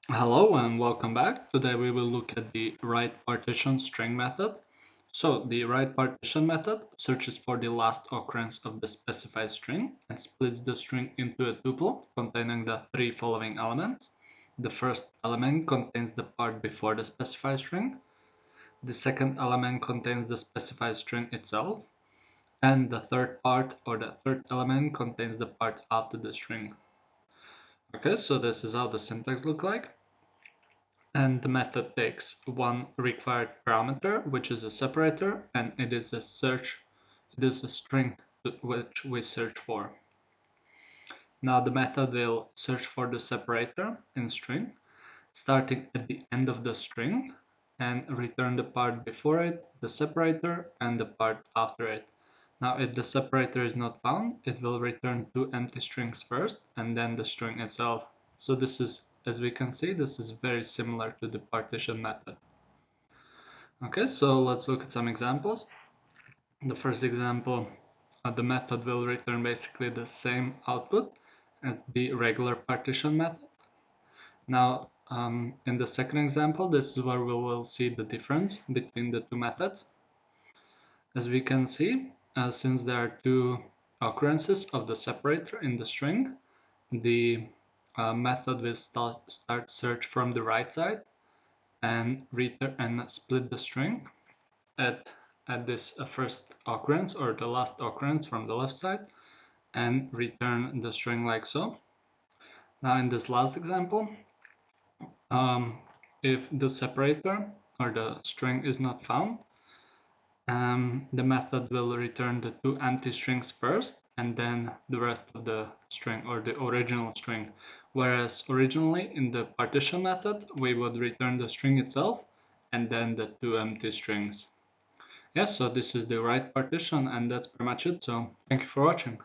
Hello and welcome back. Today we will look at the right partition string method. So the right partition method searches for the last occurrence of the specified string and splits the string into a tuple containing the three following elements. The first element contains the part before the specified string. The second element contains the specified string itself. And the third part or the third element contains the part after the string. Okay, so this is how the syntax looks like. And the method takes one required parameter, which is a separator, and it is a string which we search for. Now the method will search for the separator in string, starting at the end of the string, and return the part before it, the separator, and the part after it. Now if the separator is not found, it will return two empty strings first, and then the string itself. So this is, as we can see, this is very similar to the partition method. Okay, so let's look at some examples. The first example, the method will return basically the same output as the regular partition method. Now, in the second example, this is where we will see the difference between the two methods. As we can see, since there are two occurrences of the separator in the string, the method will start search from the right side and return and split the string at this first occurrence or the last occurrence from the left side and return the string like so. Now in this last example, if the separator or the string is not found, the method will return the two empty strings first and then the rest of the string or the original string. Whereas originally in the partition method, we would return the string itself and then the two empty strings. Yes, so this is the right partition and that's pretty much it. So thank you for watching.